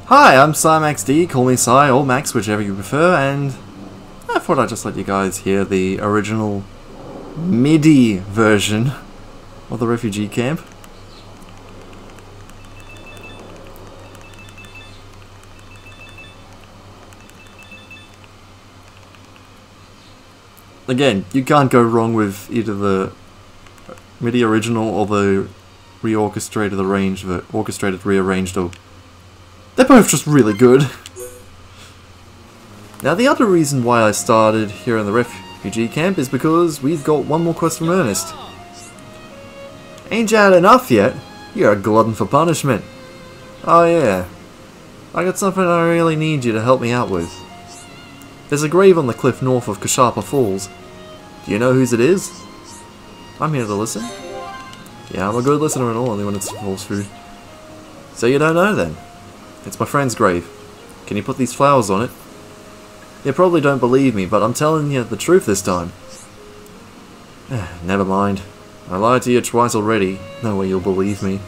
Hi, I'm SciMaxD, call me Sci or Max, whichever you prefer, and I thought I'd just let you guys hear the original MIDI version of the refugee camp. Again, you can't go wrong with either the MIDI original or the reorchestrated, rearranged, or they're both just really good. Now the other reason why I started here in the refugee camp is because we've got one more quest from Ernest. Ain't you had enough yet? You're a glutton for punishment. Oh yeah, I got something I really need you to help me out with. There's a grave on the cliff north of Kashapa Falls. Do you know whose it is? I'm here to listen. Yeah, I'm a good listener and all, only when it's false food. So you don't know then? It's my friend's grave. Can you put these flowers on it? You probably don't believe me, but I'm telling you the truth this time. Never mind. I lied to you twice already. No way you'll believe me.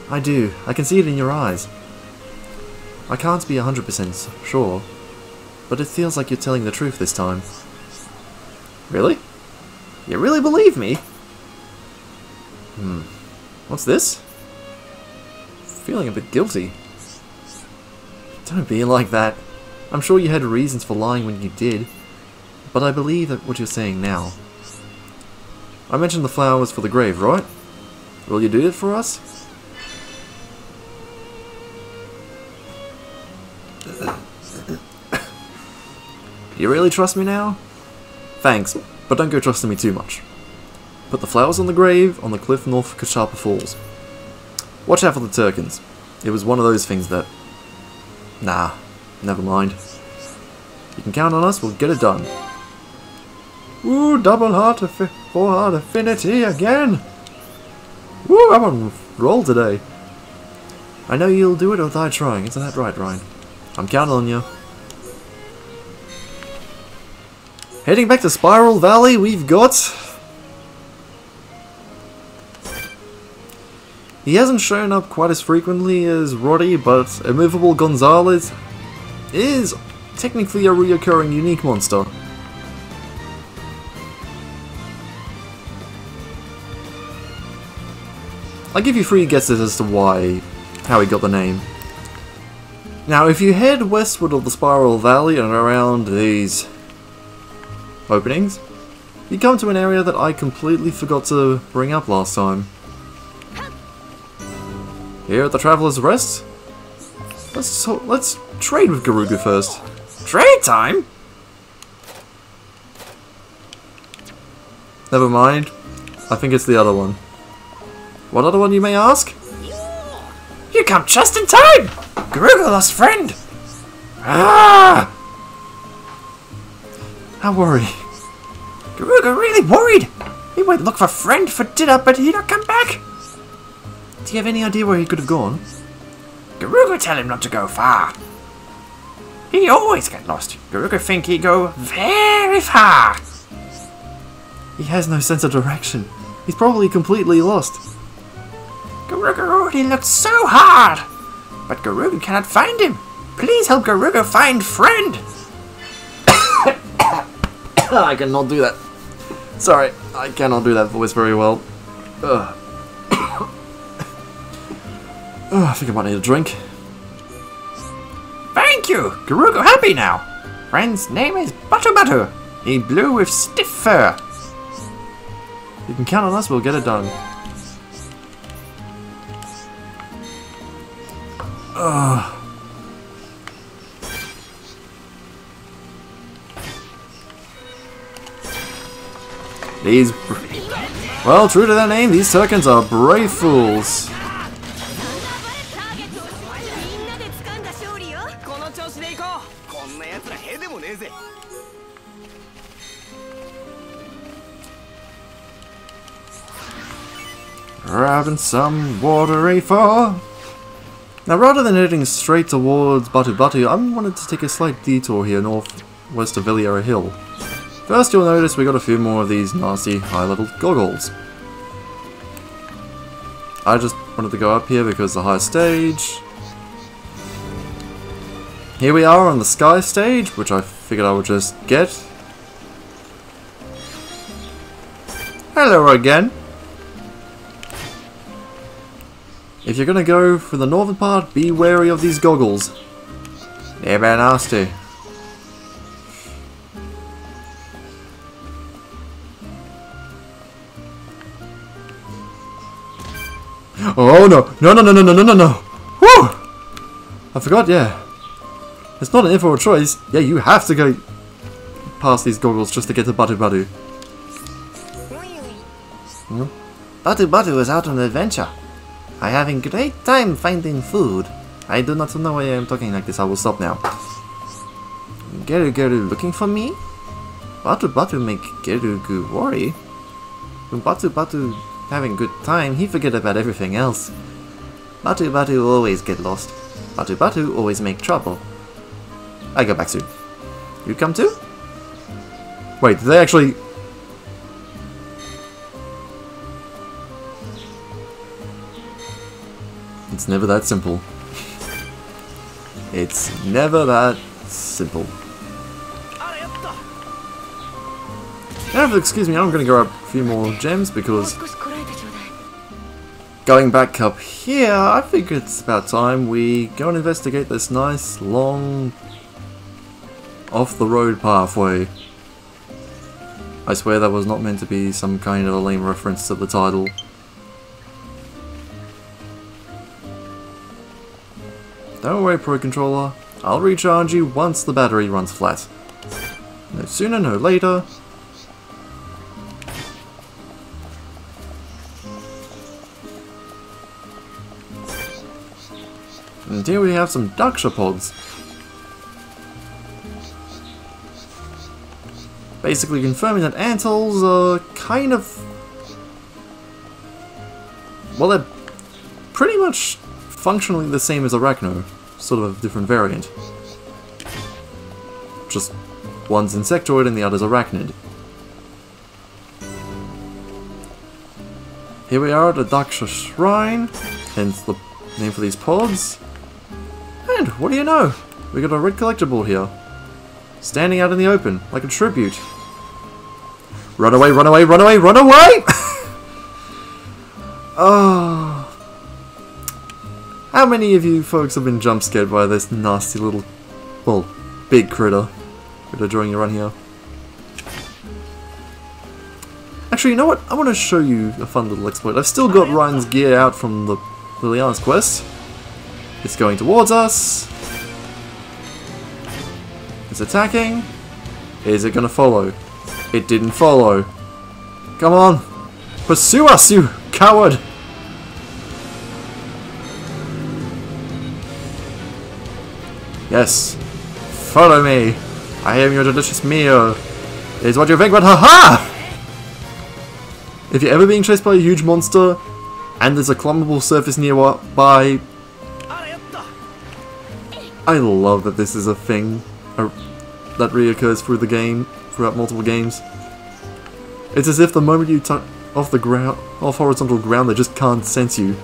I do. I can see it in your eyes. I can't be 100% sure, but it feels like you're telling the truth this time. Really? You really believe me? What's this? Feeling a bit guilty. Don't be like that. I'm sure you had reasons for lying when you did, but I believe that what you're saying now. I mentioned the flowers for the grave, right? Will you do it for us? Do you really trust me now? Thanks, but don't go trusting me too much. Put the flowers on the grave on the cliff north of Kashapa Falls. Watch out for the Turkins. It was one of those things that... Nah, never mind. You can count on us, we'll get it done. Ooh, double heart, four heart affinity again! Woo, I'm on roll today. I know you'll do it or die trying, isn't that right, Ryan? I'm counting on you. Heading back to Spiral Valley, we've got... He hasn't shown up quite as frequently as Roddy, but Immovable Gonzalez is technically a reoccurring unique monster. I'll give you 3 guesses as to how he got the name. Now, if you head westward of the Spiral Valley and around these openings, you come to an area that I completely forgot to bring up last time. Here at the Traveler's Rest, let's trade with Garuga first. Trade time? Never mind. I think it's the other one. What other one, you may ask? You come just in time! Garuga lost friend! Ah! How worry? Garuga really worried! He went look for friend for dinner, but he not come back! Do you have any idea where he could have gone? Garuga tell him not to go far. He always get lost. Garuga think he go very far. He has no sense of direction. He's probably completely lost. Garuga already looked so hard, but Garuga cannot find him. Please help Garuga find friend. I cannot do that. Sorry, I cannot do that voice very well. Ugh. Oh, I think I might need a drink. Thank you! Garuga happy now! Friend's name is Batu. He blue with stiff fur. You can count on us, we'll get it done. Well, true to their name, these Turkins are brave fools. Grabbing some watery fall. Now, rather than heading straight towards Batu, I wanted to take a slight detour here northwest of Villiera Hill. First, you'll notice we got a few more of these nasty high-level goggles. I just wanted to go up here because the high stage. Here we are on the Sky stage, which I figured I would just get. Hello again. If you're gonna go for the northern part, be wary of these goggles. They're very nasty. Oh no! No, no, no, no, no, no, no, no! Woo! I forgot, yeah. It's not an info or choice. Yeah, you have to go past these goggles just to get to Batu Batu. Batu Batu is out on an adventure. I having great time finding food. I do not know why I am talking like this. I will stop now. Gerugu looking for me? Batu Batu make Gerugu worry. When Batu Batu having good time, he forget about everything else. Batu Batu always get lost. Batu Batu always make trouble. I go back soon. You come too? Wait, did they actually... It's never that simple. It's never that simple. Now, excuse me, I'm going to grab a few more gems because... Going back up here, I think it's about time we go and investigate this nice, long... off-the-road pathway. I swear that was not meant to be some kind of a lame reference to the title. Don't worry, Pro Controller. I'll recharge you once the battery runs flat. No sooner, no later. And here we have some Dakshapods. Basically confirming that Antals are kind of... well, they're pretty much functionally the same as Arachno, sort of a different variant. Just one's insectoid and the other's arachnid. Here we are at the Daksha Shrine, hence the name for these pods. And what do you know? We got a red collectible here. Standing out in the open, like a tribute. Run away, run away, run away, run away! Oh. How many of you folks have been jump scared by this nasty little, well, big critter during your run here? Actually, you know what? I want to show you a fun little exploit. I've still got Ryan's gear out from the Liliana's quest. It's going towards us. It's attacking. Is it going to follow? It didn't follow. Come on. Pursue us, you coward! Yes. Follow me. I am your delicious meal. Is what you think, but haha! If you're ever being chased by a huge monster and there's a climbable surface nearby, I love that this is a thing that reoccurs through the game, throughout multiple games. It's as if the moment you touch off the ground, off horizontal ground, they just can't sense you.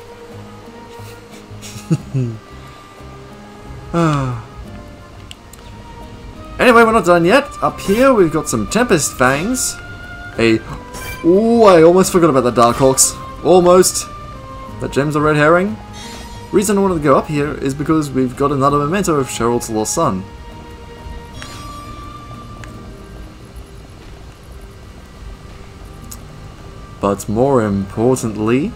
Anyway, we're not done yet. Up here, we've got some Tempest Fangs. Ooh, I almost forgot about the Darkhawks. Almost. That gem's a red herring. Reason I wanted to go up here is because we've got another memento of Cheryl's lost son. But more importantly,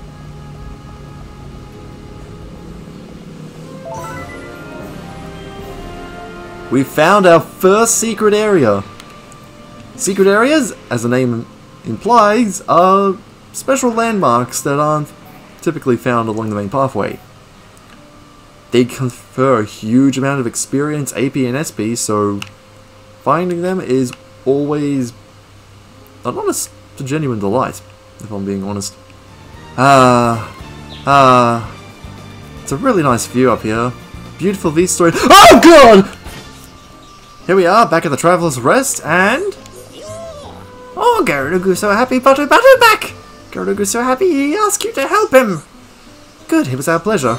we found our first secret area. Secret areas, as the name implies, are special landmarks that aren't typically found along the main pathway. They confer a huge amount of experience, AP and SP, so finding them is always an honest to genuine delight, if I'm being honest. It's a really nice view up here. Beautiful V-story. Oh god! Here we are, back at the Traveler's Rest, and... oh, Gerugu's so happy, Batu Batu back! Gerugu's so happy he asked you to help him! Good, it was our pleasure.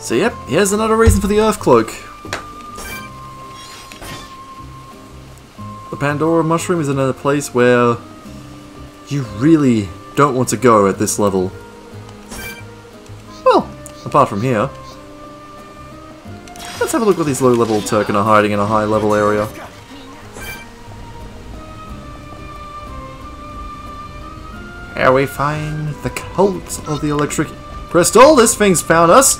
So yep, here's another reason for the Earth Cloak. The Pandora Mushroom is in a place where you really don't want to go at this level. Well, apart from here. Let's have a look what these low-level Turken are hiding in a high-level area. Here we find the cult of the electric crystal. This thing's found us.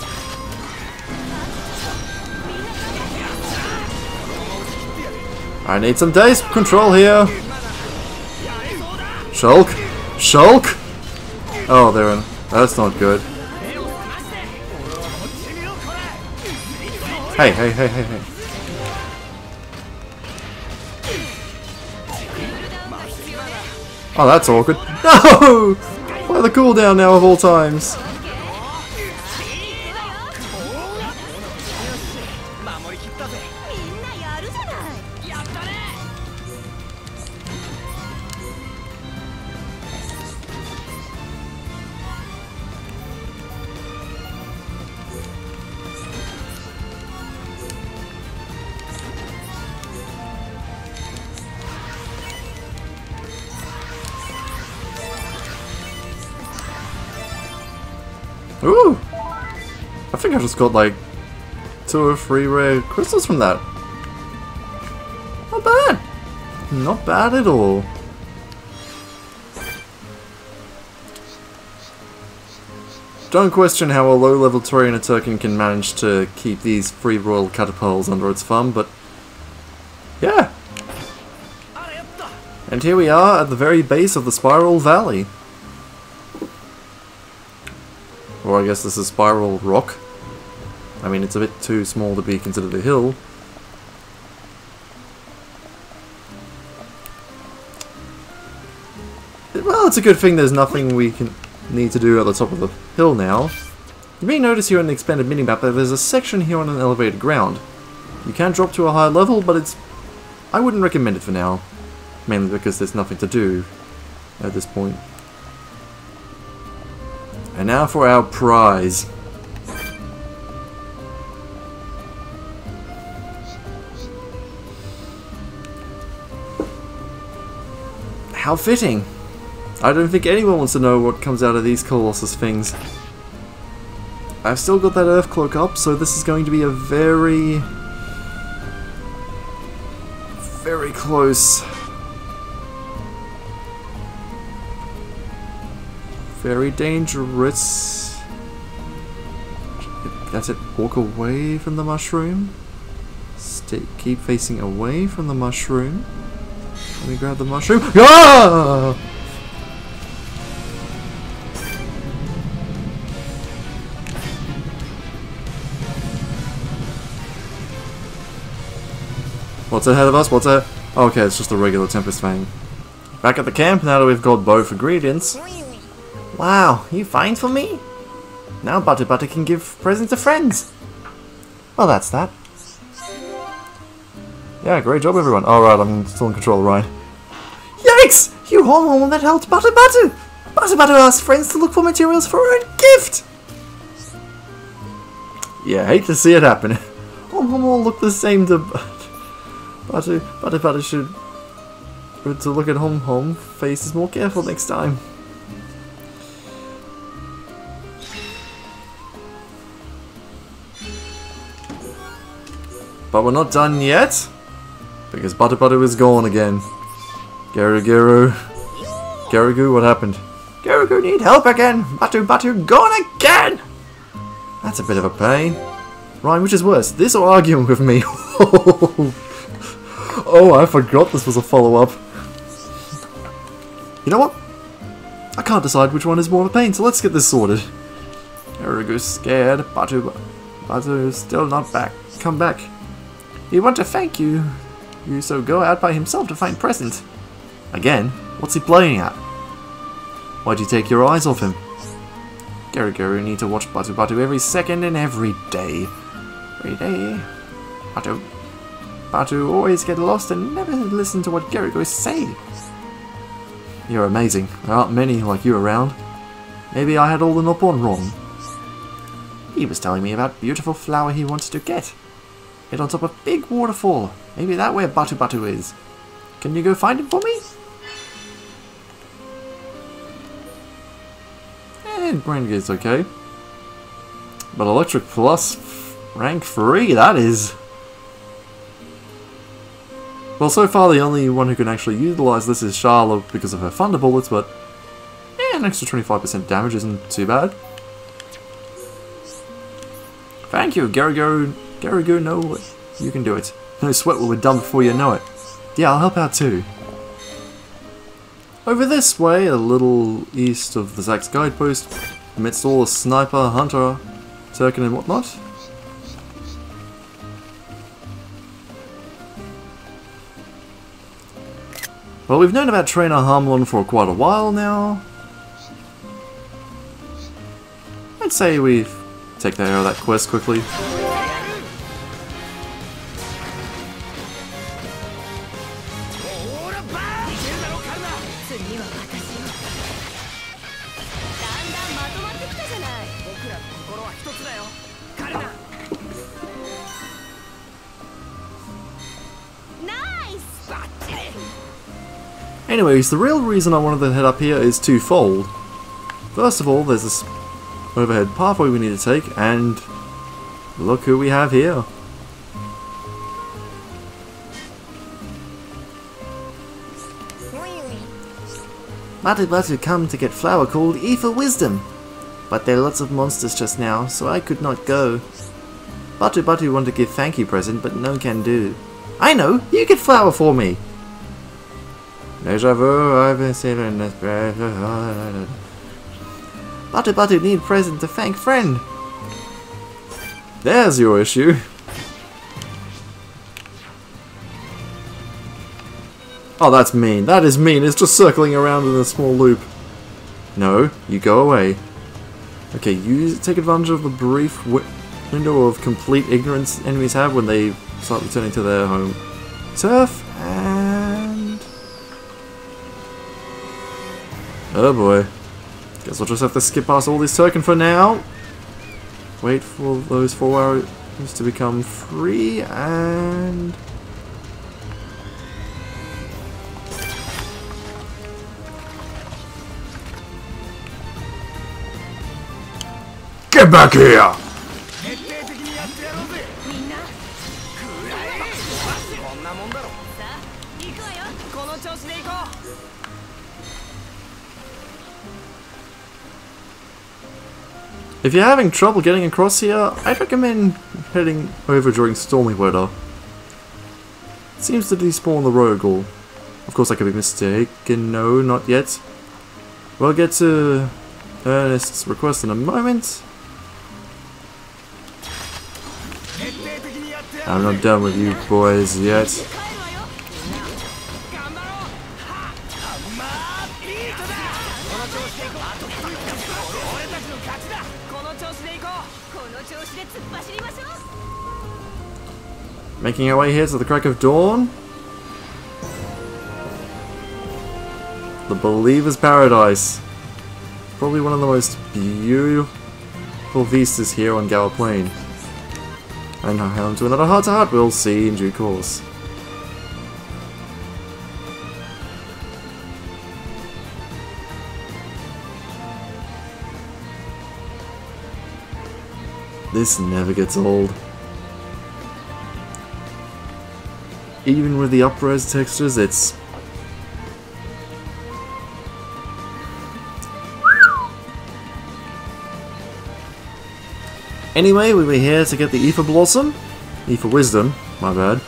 I need some dice control here. Shulk! Shulk! Oh, they're in. That's not good. Hey, hey, hey, hey, hey. Oh, that's awkward. No! Why the cooldown now of all times? Ooh! I think I just got like 2 or 3 rare crystals from that. Not bad! Not bad at all. Don't question how a low-level Toriana Turken can manage to keep these free royal catapults under its thumb, but yeah! And here we are at the very base of the Spiral Valley. Or I guess this is Spiral Rock. I mean, it's a bit too small to be considered a hill. Well, it's a good thing there's nothing we can need to do at the top of the hill now. You may notice here on the expanded minimap that there's a section here on an elevated ground. You can drop to a higher level, but I wouldn't recommend it for now. Mainly because there's nothing to do at this point. And now for our prize. How fitting! I don't think anyone wants to know what comes out of these Colossus things. I've still got that Earth Cloak up, so this is going to be a very close, very dangerous. That's it. Walk away from the mushroom. Keep facing away from the mushroom. Let me grab the mushroom. Ah! What's ahead of us? What's ahead? Okay, it's just a regular Tempest Fang. Back at the camp now that we've got both ingredients. Wow, you find for me? Now Butter can give presents to friends. Well, that's that. Yeah, great job everyone. Alright, I'm still in control of the ride. Yikes! You hormone that helped Butter! Butter asked friends to look for materials for her own gift! Yeah, hate to see it happen. Hom all look the same to Butter should to look at Hom face is more careful next time. But we're not done yet, because Butter is gone again. Gerugu, what happened? Gerugu need help again! Butter gone again! That's a bit of a pain. Ryan, which is worse, this or arguing with me? Oh, I forgot this was a follow-up. You know what? I can't decide which one is more of a pain, so let's get this sorted. Gerugu's scared. Butter is still not back. Come back. We want to thank you. So go out by himself to find present. Again? What's he playing at? Why'd you take your eyes off him? Gerugu need to watch Butter every second and every day. Every day. Butter always get lost and never listen to what Gerugu say. You're amazing. There aren't many like you around. Maybe I had all the Nopon wrong. He was telling me about beautiful flower he wanted to get. It on top of big waterfall. Maybe that where Batu Batu is. Can you go find him for me? And Grengade's okay. But Electric Plus rank 3, that is... Well, so far the only one who can actually utilize this is Charlotte because of her Thunder Bullets, but an extra 25% damage isn't too bad. Thank you, Garigo. Garigo, no, you can do it. No sweat will be done before you know it. Yeah, I'll help out too. Over this way, a little east of the Zack's guidepost, amidst all the sniper, hunter, Turkin and whatnot. Well, we've known about Trainer Harmlon for quite a while now. I'd say we take care of that quest quickly. Anyways, the real reason I wanted to head up here is twofold. First of all, there's this overhead pathway we need to take, and look who we have here. Batu Batu come to get flower called E for Wisdom, but there are lots of monsters just now, so I could not go. Batu Batu want to give thank you present, but no can do. I know, you get flower for me! Deja vu, I've been sailing this bed. Batu Batu need present to thank friend. There's your issue. Oh, that's mean. That is mean. It's just circling around in a small loop. No, you go away. Okay, you take advantage of the brief window of complete ignorance enemies have when they start returning to their home turf, and... oh boy. Guess I'll just have to skip past all this token for now. Wait for those 4 hours to become free, and... get back here! If you're having trouble getting across here, I'd recommend heading over during stormy weather. It seems to despawn the Rogel. Of course I could be mistaken, no, not yet. We'll get to Ernest's request in a moment. I'm not done with you boys yet. Making our way here to the crack of dawn. The Believer's Paradise. Probably one of the most beautiful vistas here on Gower Plain. And how home to another heart-to-heart we'll see in due course. This never gets old. Even with the up-res textures, it's... Anyway, we were here to get the Ether Blossom. Ether Wisdom, my bad.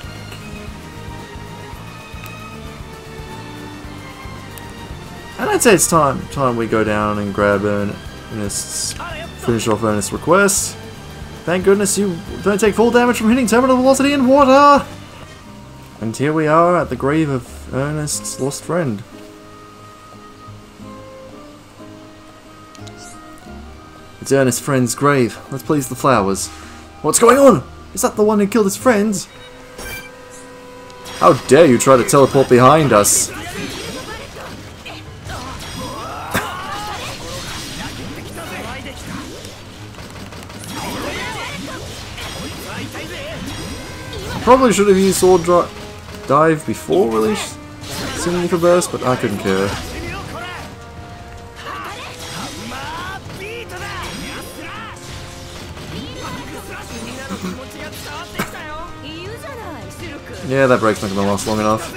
And I'd say it's time we go down and grab Ernest's... finish off Ernest's request. Thank goodness you don't take full damage from hitting terminal velocity in water! And here we are at the grave of Ernest's lost friend. It's Ernest's friend's grave. Let's please the flowers. What's going on? Is that the one who killed his friends? How dare you try to teleport behind us? Probably should have used Sword Dive before releasing for burst, but I couldn't care. Yeah, that break's not gonna last long enough.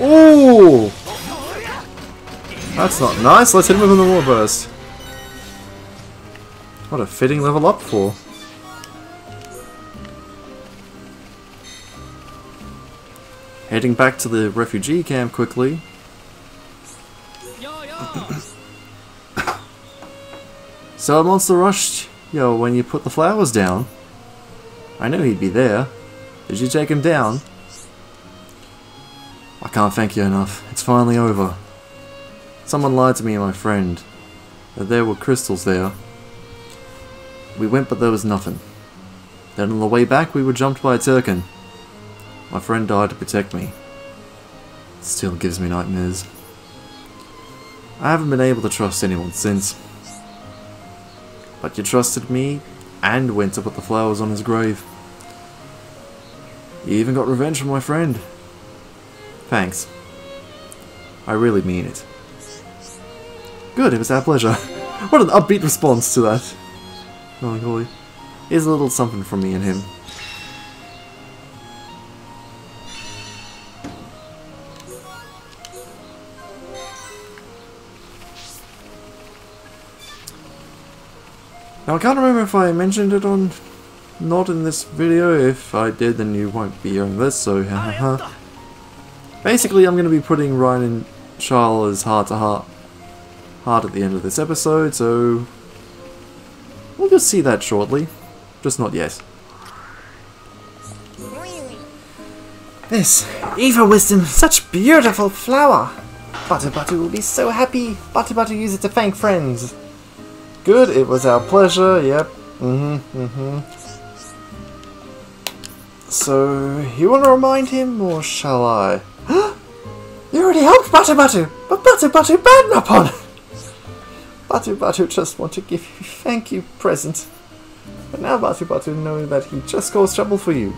Ooh! That's not nice. Let's hit him with a normal burst. What a fitting level up for. Heading back to the refugee camp quickly. So Monster rushed, yo, when you put the flowers down. I knew he'd be there. Did you take him down? I can't thank you enough. It's finally over. Someone lied to me and my friend that there were crystals there. We went, but there was nothing. Then on the way back we were jumped by a Turkin. My friend died to protect me. It still gives me nightmares. I haven't been able to trust anyone since. But you trusted me and went to put the flowers on his grave. You even got revenge from my friend. Thanks. I really mean it. Good, it was our pleasure. What an upbeat response to that. Melancholy. Here's a little something from me and him. Now I can't remember if I mentioned it on not in this video. If I did, then you won't be hearing this, so hahaha. Basically, I'm going to be putting Ryan and Charlotte's heart at the end of this episode, so we'll just see that shortly. Just not yet. This, Eva Wisdom, such beautiful flower! Batu Batu will be so happy. Batu Batu use it to thank friends. Good, it was our pleasure, yep. So, you want to remind him, or shall I? You already helped Batu Batu, but Batu Batu bad upon. Batu Batu just want to give you a thank you present. But now Batu Batu know that he just caused trouble for you.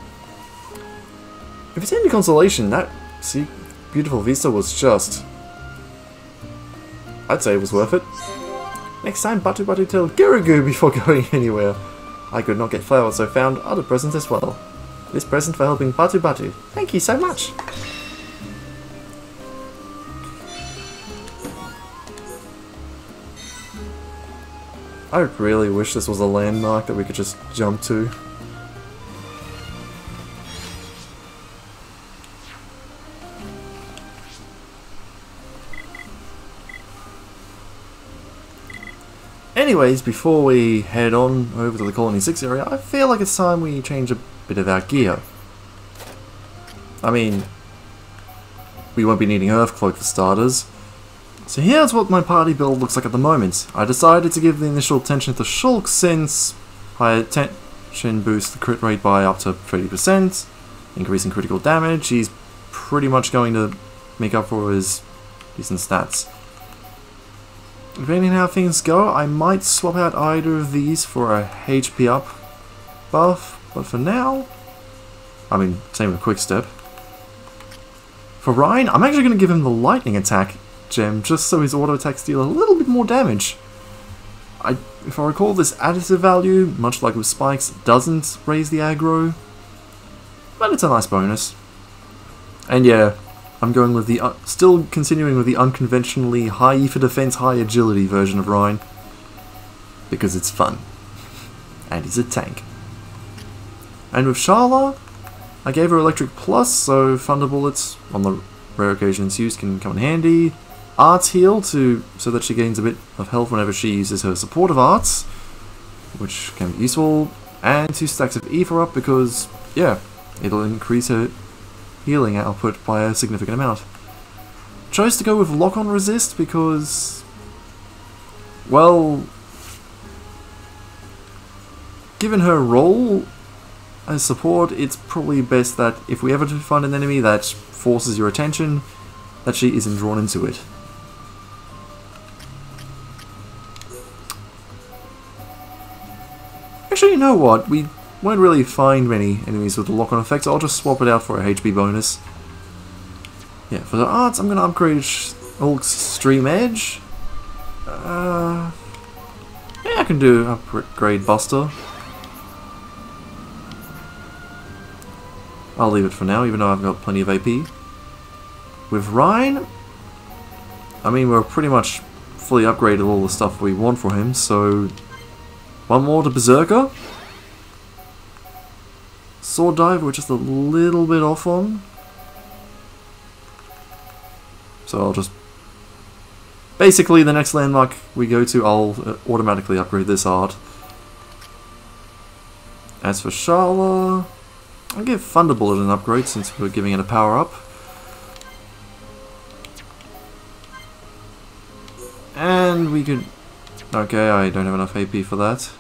If it's any consolation, that beautiful vista was just... I'd say it was worth it. Next time Batu Batu tell Gurugu before going anywhere. I could not get flowers, so found other presents as well. This present for helping Batu Batu. Thank you so much. I really wish this was a landmark that we could just jump to. Anyways, before we head on over to the Colony 6 area, I feel like it's time we change a bit of our gear. I mean, we won't be needing Earthcloak for starters. So here's what my party build looks like at the moment. I decided to give the initial attention to Shulk since higher attention boosts the crit rate by up to 30%, increasing critical damage. He's pretty much going to make up for his decent stats. Depending on how things go, I might swap out either of these for a HP up buff, but for now, I mean, same with Quick Step. For Ryan, I'm actually going to give him the Lightning Attack gem, just so his auto attacks deal a little bit more damage. If I recall, this additive value, much like with Spikes, doesn't raise the aggro, but it's a nice bonus. And yeah, I'm going with the still continuing with the unconventionally high E for defense, high agility version of Ryan, because it's fun, and he's a tank. And with Sharla, I gave her Electric Plus, so Thunder Bullets on the rare occasions used can come in handy. Arts Heal so that she gains a bit of health whenever she uses her supportive arts, which can be useful, and 2 stacks of Ether up because, yeah, it'll increase her healing output by a significant amount. Chose to go with Lock-On Resist because, well, given her role, as support, it's probably best that if we ever find an enemy that forces your attention, that she isn't drawn into it. Actually, you know what? We won't really find many enemies with the lock-on effect, so I'll just swap it out for a HP bonus. Yeah, for the arts, I'm going to upgrade Extreme Edge. Yeah, I can do upgrade Buster. I'll leave it for now, even though I've got plenty of AP. With Ryan, I mean, we're pretty much fully upgraded all the stuff we want for him, so... One more to Berserker. Sword Dive, we're just a little bit off on. So I'll just... Basically, the next landmark we go to, I'll automatically upgrade this art. As for Shala, I'll give Thunderbolt an upgrade since we're giving it a power up. And we could... Okay, I don't have enough AP for that.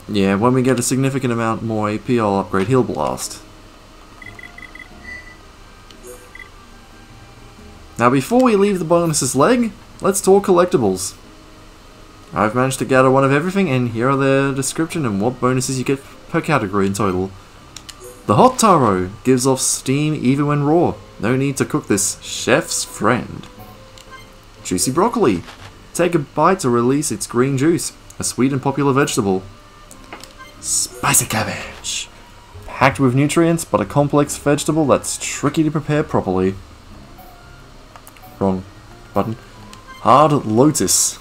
Yeah, when we get a significant amount more AP, I'll upgrade Heal Blast. Now before we leave the bonuses leg, let's talk collectibles. I've managed to gather one of everything, and here are their description and what bonuses you get per category in total. The Hot Taro gives off steam even when raw. No need to cook this, chef's friend. Juicy Broccoli. Take a bite to release its green juice, a sweet and popular vegetable. Spicy Cabbage. Packed with nutrients, but a complex vegetable that's tricky to prepare properly. Wrong button. Hard Lotus.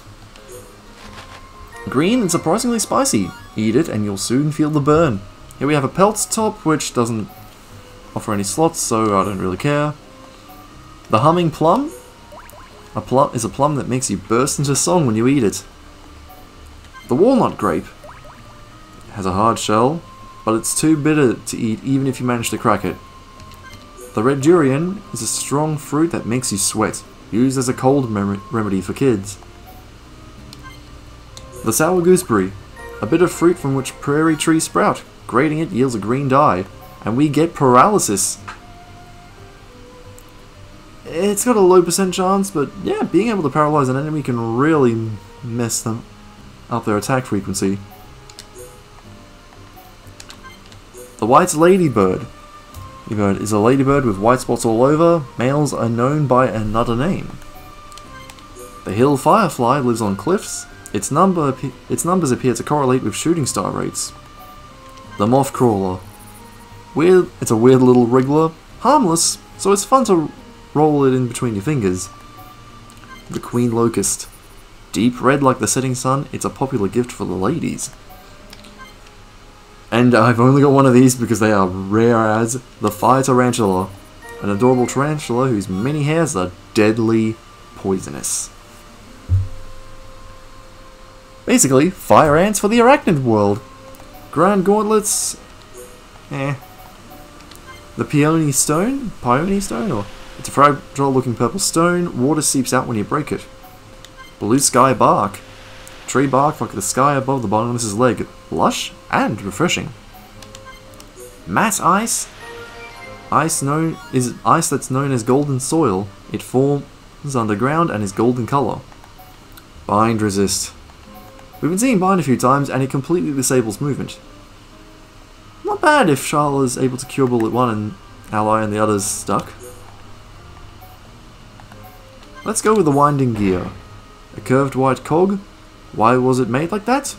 Green and surprisingly spicy. Eat it and you'll soon feel the burn. Here we have a Pelt's Top, which doesn't offer any slots, so I don't really care. The Humming Plum. A plum is a plum that makes you burst into song when you eat it. The Walnut Grape. It has a hard shell, but it's too bitter to eat even if you manage to crack it. The Red Durian is a strong fruit that makes you sweat, used as a cold remedy for kids. The Sour Gooseberry, a bitter fruit from which prairie trees sprout. Grating it yields a green dye, and we get paralysis. It's got a low % chance, but yeah, being able to paralyze an enemy can really mess them up their attack frequency. The White Ladybird. Ladybird is a ladybird with white spots all over. Males are known by another name. The Hill Firefly lives on cliffs. Its numbers appear to correlate with shooting star rates. The Moth Crawler. It's a weird little wriggler. Harmless, so it's fun to roll it in between your fingers. The Queen Locust. Deep red like the setting sun, it's a popular gift for the ladies. And I've only got one of these because they are rare as the Fire Tarantula. An adorable tarantula whose many hairs are deadly poisonous. Basically, fire ants for the arachnid world. Grand Gauntlets. The Peony Stone? Or it's a fragile looking purple stone. Water seeps out when you break it. Blue Sky Bark. Tree bark like the sky above the botanist's leg. Lush and refreshing. Matte Ice. Ice that's known as golden soil. It forms underground and is golden colour. Bind Resist. We've been seeing Bind a few times, and it completely disables movement. Not bad if Shala is able to cure bullet one and ally and the others stuck. Let's go with the Winding Gear. A curved white cog. Why was it made like that?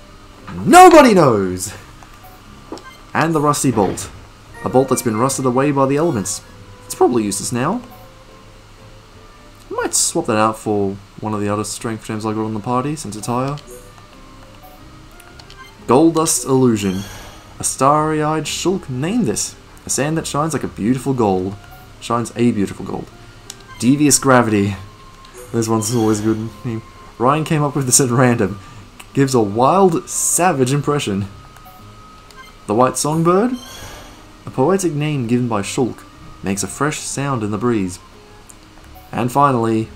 Nobody knows! And the Rusty Bolt. A bolt that's been rusted away by the elements. It's probably useless now. I might swap that out for one of the other strength gems I got on the party, since it's higher. Gold Dust Illusion. A starry-eyed Shulk named this. A sand that shines like a beautiful gold. Shines a beautiful gold. Devious Gravity. This one's always a good name. Ryan came up with this at random. Gives a wild, savage impression. The White Songbird. A poetic name given by Shulk. Makes a fresh sound in the breeze. And finally,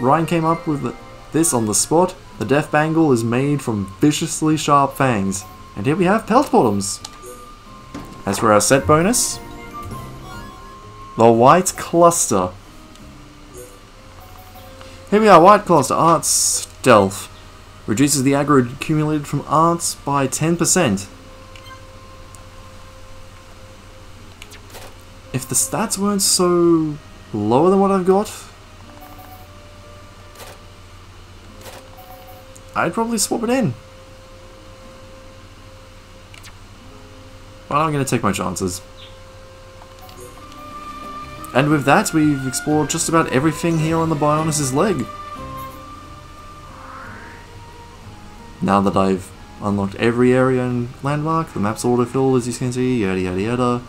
Ryan came up with this on the spot. The death bangle is made from viciously sharp fangs. And here we have pelt bottoms. As for our set bonus, the white cluster. Here we are, white cluster, arts stealth. Reduces the aggro accumulated from arts by 10%. If the stats weren't so lower than what I've got, I'd probably swap it in. But I'm going to take my chances. And with that, we've explored just about everything here on the Bionis' leg. Now that I've unlocked every area and landmark, the map's autofilled as you can see, yada yada yada.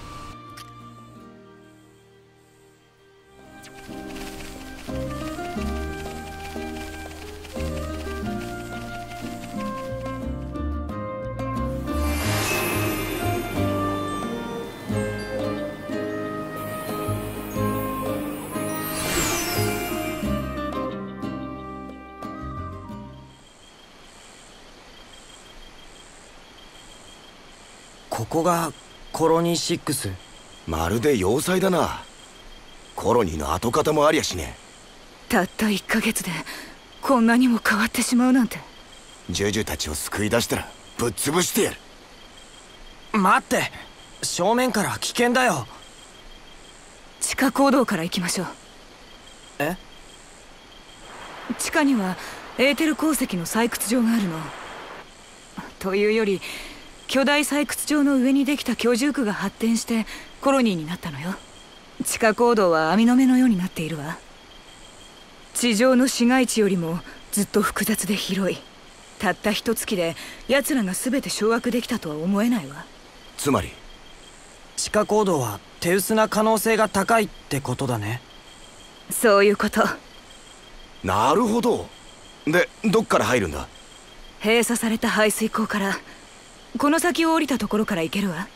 ここがコロニー6。まるで要塞だな。コロニーの跡形もありゃしねえ。たった1ヶ月でこんなにも変わってしまうなんて。ジュジュたちを救い出したらぶっ潰してやる。待って、正面から危険だよ。地下坑道から行きましょう。え？地下にはエーテル鉱石の採掘場があるの。というより巨大採掘場の上にできた居住区が発展してコロニーになったのよ。地下坑道は網の目のようになっているわ。地上の市街地よりもずっと複雑で広い。たった一月で奴らが全て掌握できたとは思えないわ。つまり地下坑道は手薄な可能性が高いってことだね。そういうこと。なるほど。で、どっから入るんだ？閉鎖された排水溝から。この先を降りたところから行けるわ。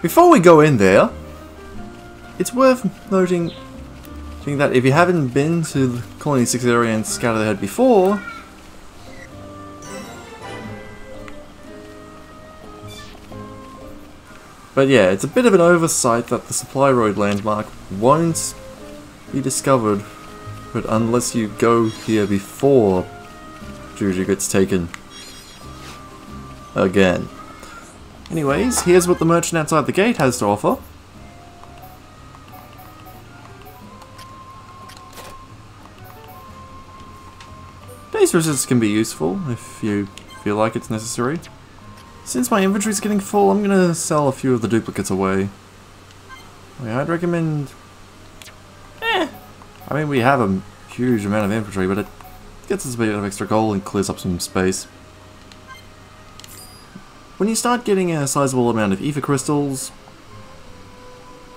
Before we go in there, it's worth noting that if you haven't been to the Colony 6 area and Scattered Ahead before, but yeah, it's a bit of an oversight that the supply road landmark won't be discovered, but unless you go here before Juju gets taken again. Anyways, here's what the merchant outside the gate has to offer. Days resist can be useful if you feel like it's necessary. Since my inventory's getting full, I'm gonna sell a few of the duplicates away. I'd recommend... I mean, we have a huge amount of inventory, but it gets us a bit of extra gold and clears up some space. When you start getting a sizable amount of ether crystals,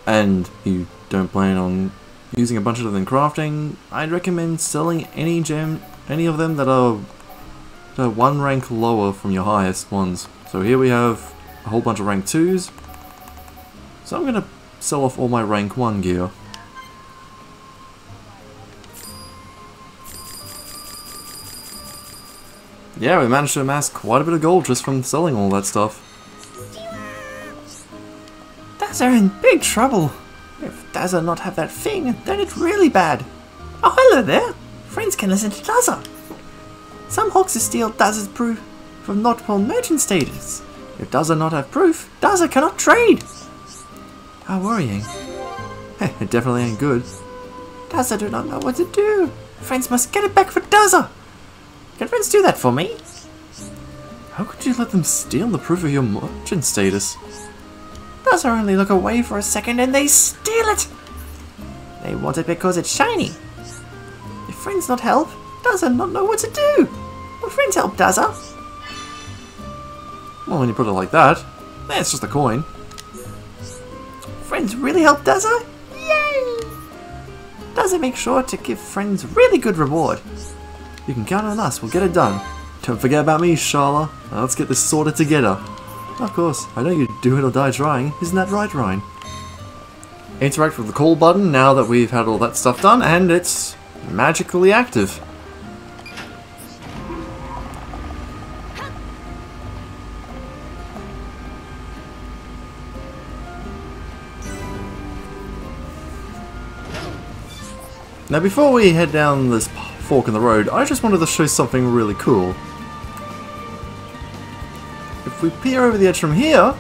and you don't plan on using a bunch of them in crafting, I'd recommend selling any of them that are one rank lower from your highest ones. So here we have a whole bunch of rank 2s. So I'm gonna sell off all my rank 1 gear. Yeah, we managed to amass quite a bit of gold just from selling all that stuff. Dazza in big trouble. If Dazza not have that thing, then it's really bad. Oh, hello there. Friends can listen to Dazza. Some hoxes steal Dazza's proof from notable merchant status. If Dazza not have proof, Dazza cannot trade. How worrying. It definitely ain't good. Dazza do not know what to do. Friends must get it back for Dazza. Can friends do that for me? How could you let them steal the proof of your merchant status? Dazza only look away for a second and they steal it. They want it because it's shiny. If friends not help, Dazza not know what to do. Will friends help Dazza? Well, when you put it like that, it's just a coin. Friends really help Dazza? Yay! Daza makes sure to give friends really good reward. You can count on us, we'll get it done. Don't forget about me, Sharla. Now let's get this sorted together. Of course, I know you do it or die trying. Isn't that right, Ryan? Interact with the call button now that we've had all that stuff done, and it's magically active. Now before we head down this fork in the road, I just wanted to show something really cool. If we peer over the edge from here,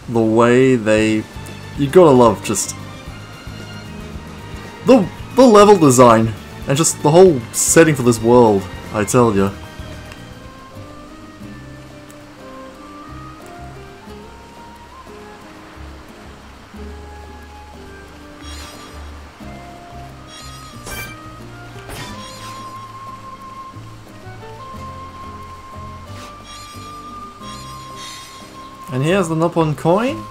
the way they... You gotta love just... The level design, and just the whole setting for this world, I tell ya. And here's the Nippon coin.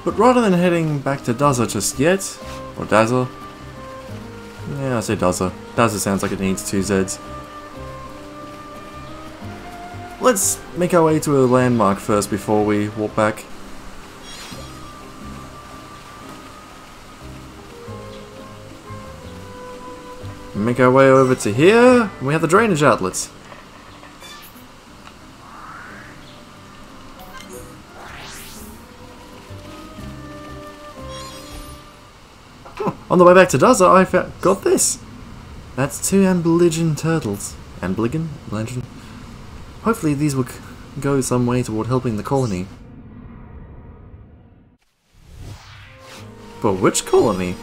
But rather than heading back to Daza just yet, or Daza, yeah, I say Daza. Daza sounds like it needs 2 Zs. Let's make our way to a landmark first before we walk back. Make our way over to here, and we have the drainage outlets. On the way back to Daza, I got this. That's 2 Amblygian turtles. Amblygian? Amblygian? Hopefully these will go some way toward helping the colony. But which colony?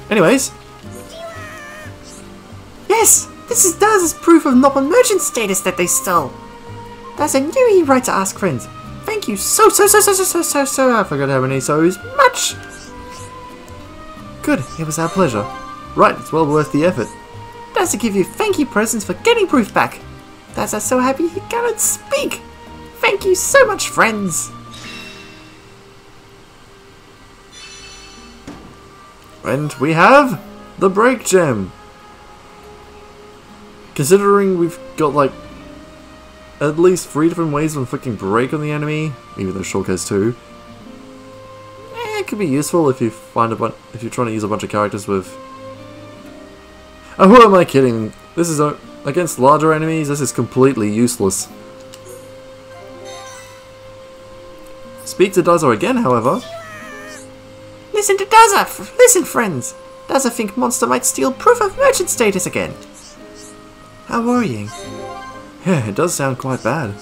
Anyways. Yes! This is Daza's proof of Nippon merchant status that they stole. Daza knew he'd right to ask friends. Thank you so, I forgot how many so's much! Good, it was our pleasure. Right, it's well worth the effort. Daza give you thank you presents for getting proof back. Daza's so happy he cannot speak. Thank you so much, friends. And we have the break gem. Considering we've got like at least 3 different ways of inflicting break on the enemy, even though Shulk has 2. It could be useful if you find if you're trying to use a bunch of characters with. Oh, who am I kidding? This is against larger enemies. This is completely useless. Speak to Daza again, however. Listen to Daza! Listen, friends! Daza think Monster might steal proof of merchant status again. How worrying. Yeah, it does sound quite bad.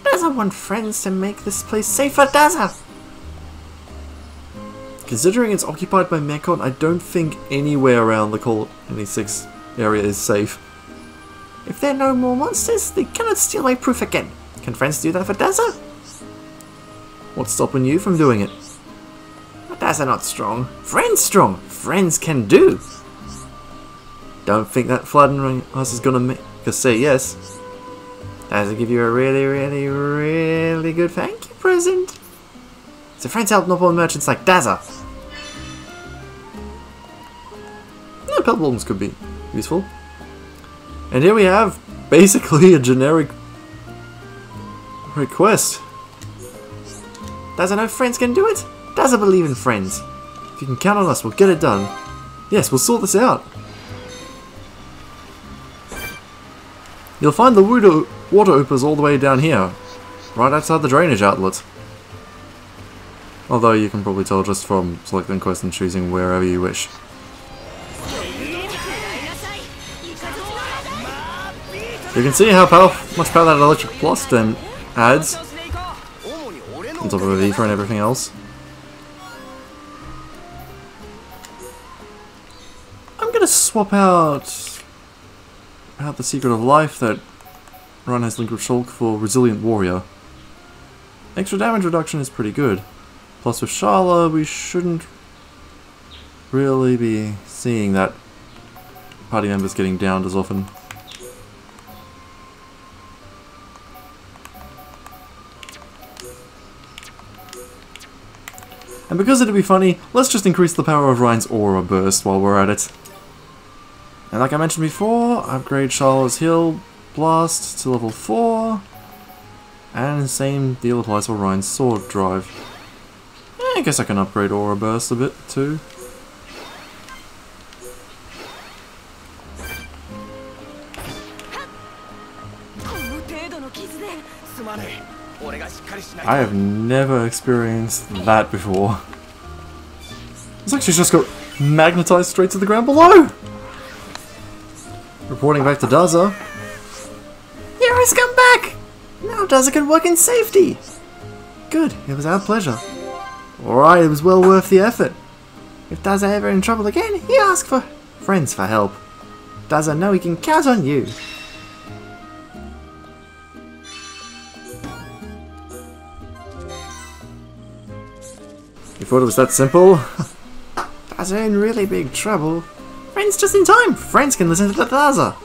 Daza want friends to make this place safe for Daza. Considering it's occupied by Mechon, I don't think anywhere around the Colony 6 area is safe. If there are no more monsters, they cannot steal my proof again. Can friends do that for Daza? What's stopping you from doing it? Daza not strong. Friends strong. Friends can do. Don't think that flattering us is gonna make us say yes. Daza give you a really good thank you present. So friends help Nippon merchants like Daza. Yeah, pelt balloons could be useful. And here we have basically a generic request. Daza know friends can do it? Daza believe in friends. If you can count on us, we'll get it done. Yes, we'll sort this out. You'll find the water oopers all the way down here, right outside the drainage outlet. Although you can probably tell just from selecting quest and choosing wherever you wish. You can see how much power that electric blast then adds, on top of a Viva and everything else. I'm gonna swap out the Secret of Life that Run has linked with Shulk for Resilient Warrior. Extra damage reduction is pretty good. Plus with Sharla, we shouldn't really be seeing that party members getting downed as often. And because it'd be funny, let's just increase the power of Ryan's Aura Burst while we're at it. And like I mentioned before, upgrade Charlotte's Heal Blast to level 4. And the same deal applies for Ryan's Sword Drive. I guess I can upgrade Aura Burst a bit too. I have never experienced that before. It's like she's just got magnetized straight to the ground below! Reporting back to Daza. Heroes come back! Now Daza can work in safety! Good, it was our pleasure. Alright, it was well worth the effort. If Daza ever in trouble again, he asks for Friends for help. Daza know he can count on you. You thought it was that simple? Daza in really big trouble. Friends just in time! Friends can listen to Daza!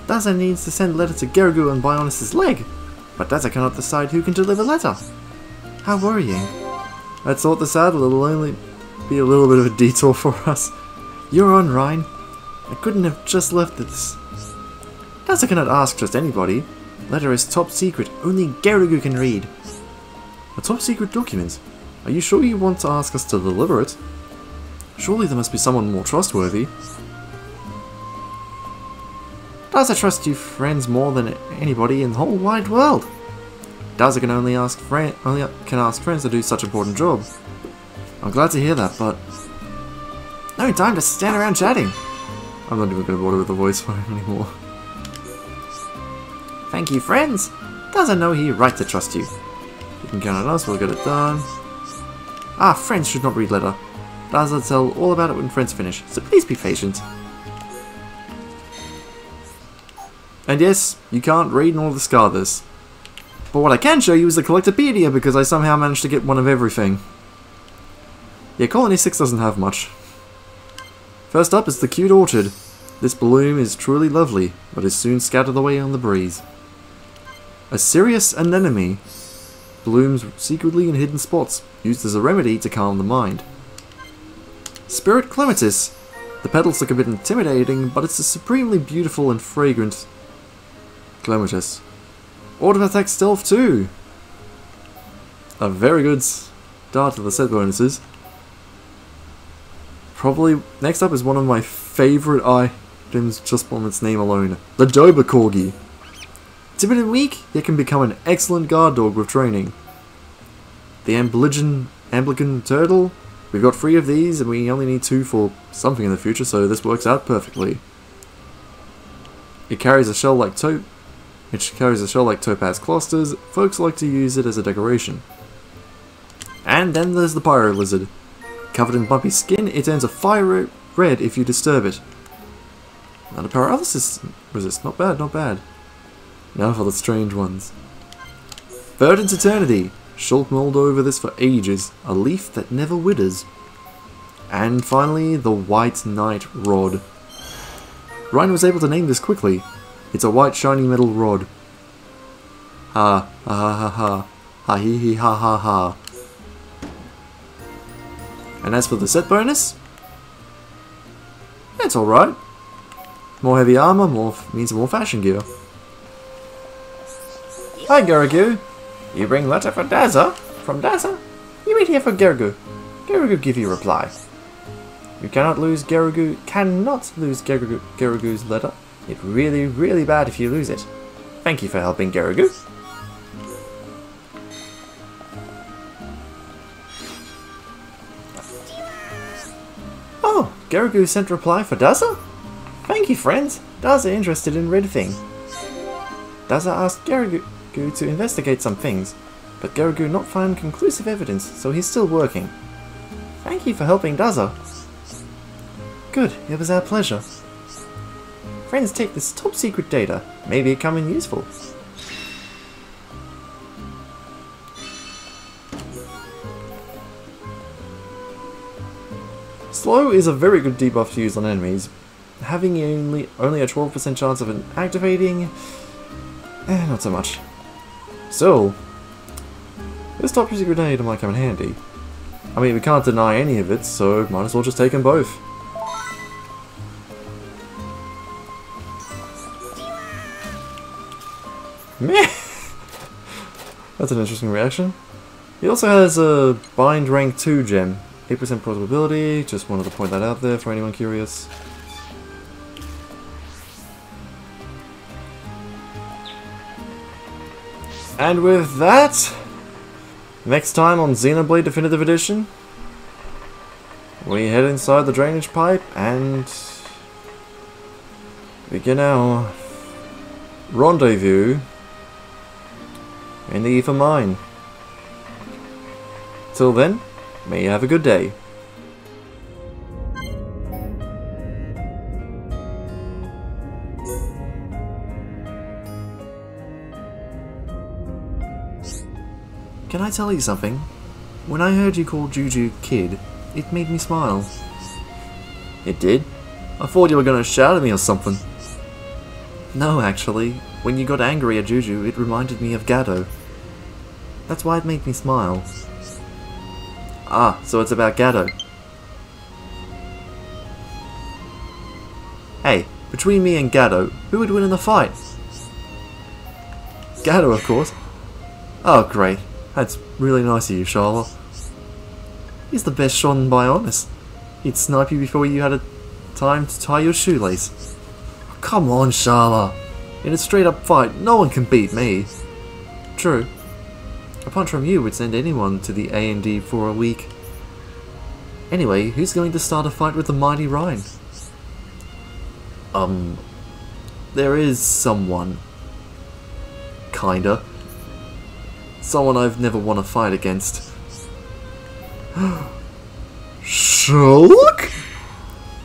Daza needs to send a letter to Gerugu on Bionis' leg, but Daza cannot decide who can deliver the letter. How worrying. Let's sort this out, it'll only be a little bit of a detour for us. You're on, Ryan. I couldn't have just left this. Daza cannot ask just anybody. Letter is top secret, only Gerugu can read. A top secret document? Are you sure you want to ask us to deliver it? Surely there must be someone more trustworthy. Daza trusts you friends more than anybody in the whole wide world. Daza can only ask friends to do such an important job. I'm glad to hear that, but no time to stand around chatting. I'm not even going to bother with the voice for him anymore. Thank you, friends. Daza know he right to trust you. You can count on us, we'll get it done. Ah, friends should not read letter. Daza will tell all about it when friends finish, so please be patient. And yes, you can't read nor discard this. But what I can show you is the Collectopedia because I somehow managed to get one of everything. Yeah, Colony 6 doesn't have much. First up is the cute orchard. This bloom is truly lovely, but is soon scattered away on the breeze. A serious anemone blooms secretly in hidden spots, used as a remedy to calm the mind. Spirit Clematis. The petals look a bit intimidating, but it's a supremely beautiful and fragrant Clematis. Auto Attack Stealth 2. A very good start to the set bonuses. Probably next up is one of my favourite items just from its name alone. The Dober Corgi. Timid and weak, yet can become an excellent guard dog with training. The Ambligan Turtle. We've got 3 of these and we only need 2 for something in the future, so this works out perfectly. It carries a shell like topaz clusters. Folks like to use it as a decoration. And then there's the Pyro Lizard. Covered in bumpy skin, it turns a fire red if you disturb it. Not a paralysis resist. Not bad, not bad. Now for the strange ones. Verdant Eternity. Shulk mulled over this for ages. A leaf that never withers. And finally, the White Knight Rod. Ryan was able to name this quickly. It's a white shiny metal rod. Ha ha ha ha. Ha hee hee ha ha ha. And as for the set bonus, it's alright. More heavy armor means more fashion gear. Hi, Gerugu. You bring letter for Daza? From Daza? You wait here for Gerugu. Gerugu give you reply. You cannot lose Gerugu's letter. It's really, really bad if you lose it. Thank you for helping, Gerugu. Oh, Gerugu sent reply for Daza? Thank you, friends. Daza interested in red thing. Daza asked Gerugu to investigate some things, but Gerugu not found conclusive evidence, so he's still working. Thank you for helping Daza. Good, it was our pleasure. Friends, take this top secret data. Maybe it come in useful. Slow is a very good debuff to use on enemies. Having only a 12% chance of it activating, not so much. So, this top user grenade might come in handy. I mean, we can't deny any of it, so might as well just take them both. Meh! That's an interesting reaction. He also has a Bind Rank 2 gem. 8% probability, just wanted to point that out there for anyone curious. And with that, next time on Xenoblade Definitive Edition, we head inside the drainage pipe and begin our rendezvous in the Ether Mine. Till then, may you have a good day. Can I tell you something? When I heard you call Juju Kid, it made me smile. It did? I thought you were gonna shout at me or something. No, actually. When you got angry at Juju, it reminded me of Gato. That's why it made me smile. Ah, so it's about Gato. Hey, between me and Gato, who would win in the fight? Gato, of course. Oh, great. That's really nice of you, Charlotte. He's the best shot in Bionis. He'd snipe you before you had a time to tie your shoelace. Come on, Charlotte. In a straight-up fight, no one can beat me. True. A punch from you would send anyone to the A&D for a week. Anyway, who's going to start a fight with the mighty Rhine? There is someone. Kinda. Someone I've never won a fight against. Shulk?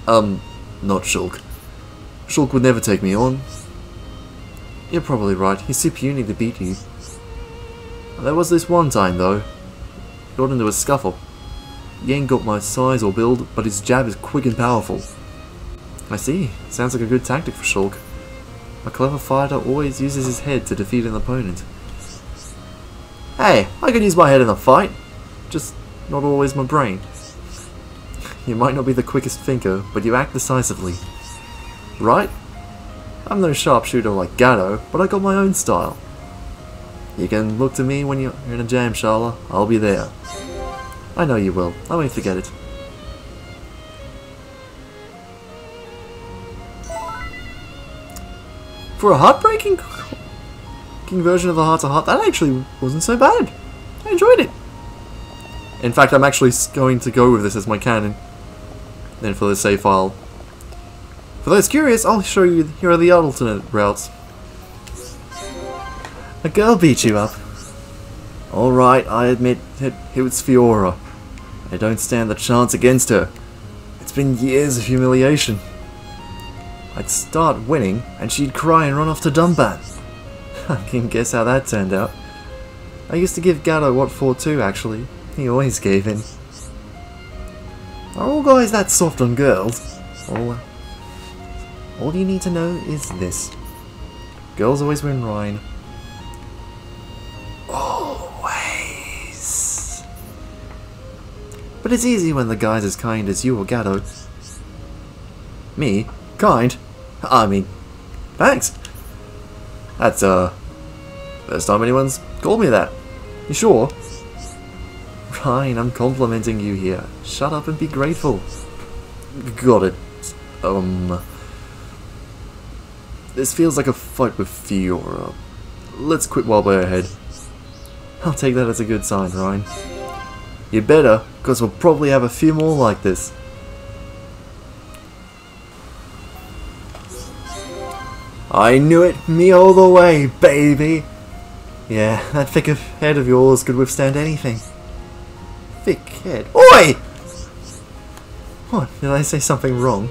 Not Shulk. Shulk would never take me on. You're probably right, he's too puny to beat you. There was this one time though. Got into a scuffle. He ain't got my size or build, but his jab is quick and powerful. I see, sounds like a good tactic for Shulk. A clever fighter always uses his head to defeat an opponent. Hey, I could use my head in a fight, just not always my brain. You might not be the quickest thinker, but you act decisively. Right? I'm no sharpshooter like Gato, but I got my own style. You can look to me when you're in a jam, Charla. I'll be there. I know you will. I won't forget it. For a heartbreaking version of the Heart to Heart, that actually wasn't so bad. I enjoyed it. In fact, I'm actually going to go with this as my canon. Then for the save file. For those curious, I'll show you, here are the alternate routes. A girl beat you up. Alright, I admit it was Fiora. I don't stand the chance against her. It's been years of humiliation. I'd start winning, and she'd cry and run off to Dumbat. I can guess how that turned out. I used to give Gato what for too, actually. He always gave in. Are all guys that soft on girls? All you need to know is this. Girls always win Rhine. Always. But it's easy when the guy's as kind as you or Gato. Me? Kind? I mean, thanks. That's, first time anyone's called me that. You sure? Rhine, I'm complimenting you here. Shut up and be grateful. Got it. This feels like a fight with Fiora. Let's quit while we're ahead. I'll take that as a good sign, Rhine. You better, because we'll probably have a few more like this. I knew it, me all the way, baby! Yeah, that thick head of yours could withstand anything. Thick head. Oi! What, did I say something wrong?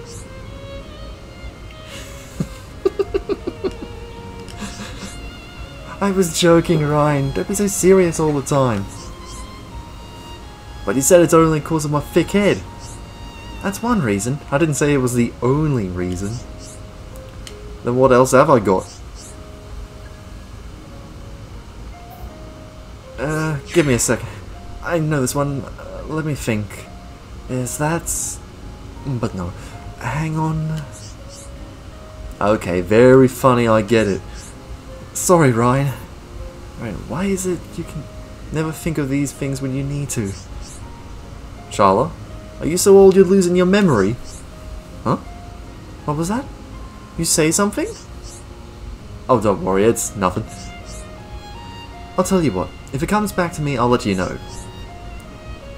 I was joking, Ryan. Don't be so serious all the time. But you said it's only because of my thick head. That's one reason. I didn't say it was the only reason. Then what else have I got? Give me a second. I know this one. Let me think. Is that... But no. Hang on. Okay, very funny, I get it. Sorry, Ryan. Right, why is it you can never think of these things when you need to? Sharla? Are you so old you're losing your memory? Huh? What was that? You say something? Oh, don't worry, it's nothing. I'll tell you what, if it comes back to me, I'll let you know.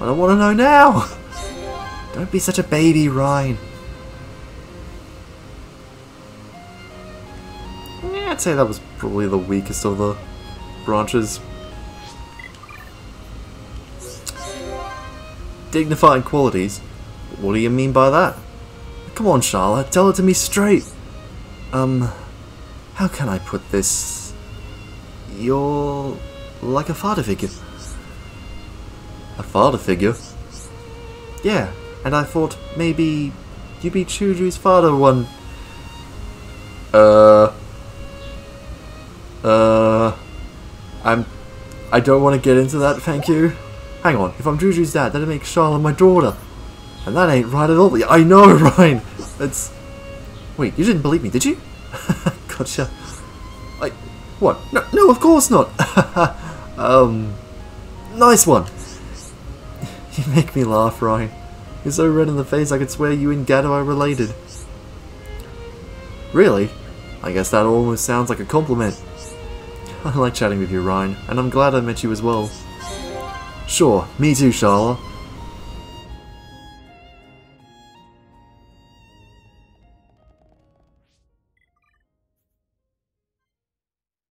I don't want to know now! Don't be such a baby, Ryan. Yeah, I'd say that was probably the weakest of the branches. Dignifying qualities? What do you mean by that? Come on, Charlotte, tell it to me straight. How can I put this? You're like a father figure. A father figure? Yeah, and I thought maybe you'd be Chuju's father one... I don't want to get into that, thank you. Hang on, if I'm Juju's dad, that'd make Charlotte my daughter. And that ain't right at all. I know, Ryan! It's... Wait, you didn't believe me, did you? Gotcha. What? No, of course not! Nice one! You make me laugh, Ryan. You're so red in the face I could swear you and Gato are related. Really? I guess that almost sounds like a compliment. I like chatting with you, Ryan, and I'm glad I met you as well. Sure, me too, Charlotte.